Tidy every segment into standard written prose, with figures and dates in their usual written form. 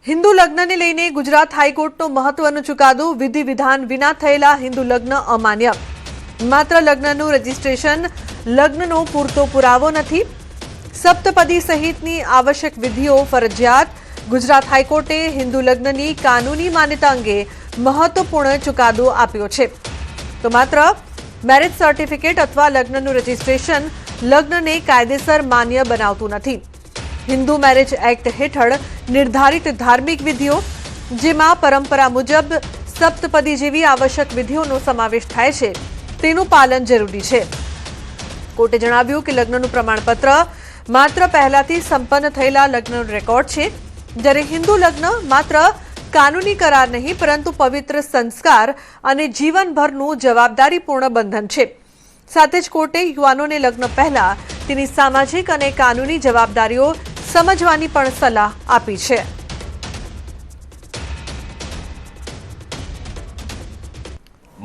હિન્દુ લગ્નને લઈને ગુજરાત હાઈકોર્ટનો મહત્વનો ચુકાદો વિધિ વિધાન વિના થયેલા હિન્દુ લગ્ન અમાન્ય. માત્ર લગ્નનું રજીસ્ટ્રેશન લગ્નનો પૂરતો પુરાવો નથી. સપ્તપદી સહિતની આવશ્યક વિધિઓ ફરજિયાત. ગુજરાત હાઈકોર્ટે હિન્દુ લગ્નની કાનૂની માન્યતા અંગે મહત્વપૂર્ણ ચુકાદો આપ્યો છે. તો માત્ર મેરેજ સર્ટિફિકેટ અથવા લગ્નનું રજીસ્ટ્રેશન લગ્નને કાયદેસર માન્ય બનાવતું નથી. હિન્દુ મેરેજ એક્ટ હેઠળ નિર્ધારિત ધાર્મિક વિધિઓ, જેમાં પરંપરા મુજબ સપ્તપદી જેવી આવશ્યક વિધિઓનો સમાવેશ થાય છે, તેનું પાલન જરૂરી છે. કોર્ટે જણાવ્યું કે લગ્નનું પ્રમાણપત્ર માત્ર પહેલાથી સંપન્ન થયેલા લગ્નનો રેકોર્ડ છે, જ્યારે હિન્દુ લગ્ન માત્ર કાનૂની કરાર નહીં પરંતુ પવિત્ર સંસ્કાર અને જીવનભરનું જવાબદારીપૂર્ણ બંધન છે. સાથે જ કોર્ટે યુવાનોને લગ્ન પહેલા તેની સામાજિક અને કાનૂની જવાબદારીઓ સમજવાની પણ સલાહ આપી છે.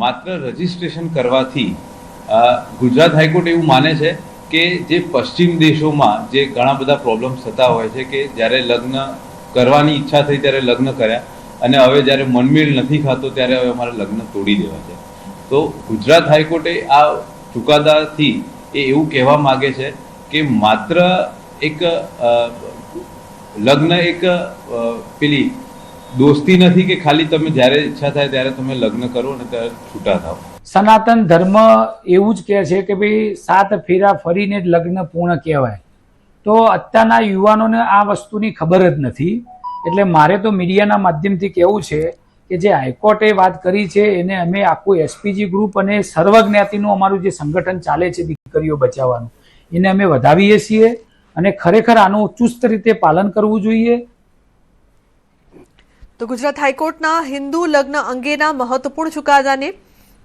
માત્ર રજીસ્ટ્રેશન કરવાથી ગુજરાત હાઈકોર્ટ એવું માને છે કે જે પશ્ચિમ દેશોમાં જે ઘણા બધા પ્રોબ્લેમ્સ થતા હોય છે કે જ્યારે લગ્ન કરવાની ઈચ્છા થઈ ત્યારે લગ્ન કર્યા અને હવે જ્યારે મનમેળ નથી ખાતો ત્યારે હવે અમારે લગ્ન તોડી દેવા છે. તો ગુજરાત હાઈકોર્ટે આ ચુકાદાથી એ એવું કહેવા માગે છે કે માત્ર એક લગ્ન એક પેલી દોસ્તી નથી કે ખાલી તમે જ્યારે ઈચ્છા થાય ત્યારે તમે લગ્ન કરો અને ત્યારે છૂટા થાવ. સનાતન ધર્મ એવું જ કહે છે કે ભાઈ 7 ફેરા ફરીને જ લગ્ન પૂર્ણ કહેવાય. તો અત્યારના યુવાનોને આ વસ્તુની ખબર જ નથી. એટલે મારે તો મીડિયાના માધ્યમથી કહેવું છે કે જે હાઈકોર્ટે વાત કરી છે એને અમે આખું એસપીજી ગ્રુપ અને સર્વજ્ઞાતિનું અમારું જે સંગઠન ચાલે છે દીકરીઓ બચાવવાનું, એને અમે વધાવીએ છીએ અને ખરેખર આનું ચુસ્ત રીતે પાલન કરવું જોઈએ. તો ગુજરાત હાઈકોર્ટના હિન્દુ લગ્ન અંગેના મહત્વપૂર્ણ ચુકાદાને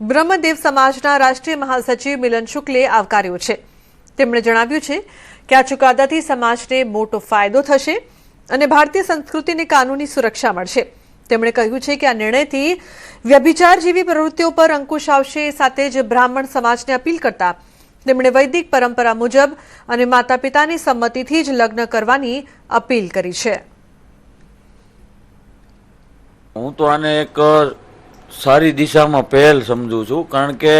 બ્રહ્મદેવ સમાજના રાષ્ટ્રીય મહાસચિવ મિલન શુક્લે આવકાર્યો છે. તેમણે જણાવ્યું છે કે આ ચુકાદાથી સમાજને મોટો ફાયદો થશે અને ભારતીય સંસ્કૃતિને કાનૂની સુરક્ષા મળશે. તેમણે કહ્યું છે કે આ નિર્ણયથી વ્યભિચાર જેવી પ્રવૃત્તિઓ પર અંકુશ આવશે. સાથે જ બ્રાહ્મણ સમાજને અપીલ કરતા તેમણે વૈદિક પરંપરા મુજબ અને માતા પિતાની સંમતિથી જ લગ્ન કરવાની અપીલ કરી છે. હું તો આને એક સારી દિશામાં પહેલ સમજુ છું, કારણ કે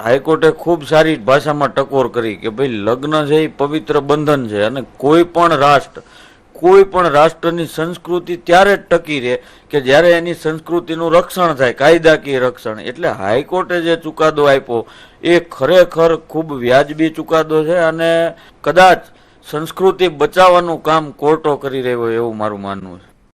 હાઈકોર્ટે ખૂબ સારી ભાષામાં ટકોર કરી કે ભાઈ લગ્ન છે એ પવિત્ર બંધન છે અને કોઈ પણ રાષ્ટ્રની સંસ્કૃતિ ત્યારે જ ટકી રહે કે જ્યારે એની સંસ્કૃતિનું રક્ષણ થાય, કાયદાકીય રક્ષણ. એટલે હાઈકોર્ટે જે ચુકાદો આપ્યો એ ખરેખર ખૂબ વ્યાજબી ચુકાદો છે અને કદાચ સંસ્કૃતિ બચાવવાનું કામ કોર્ટો કરી રહ્યો એવું મારું માનવું છે.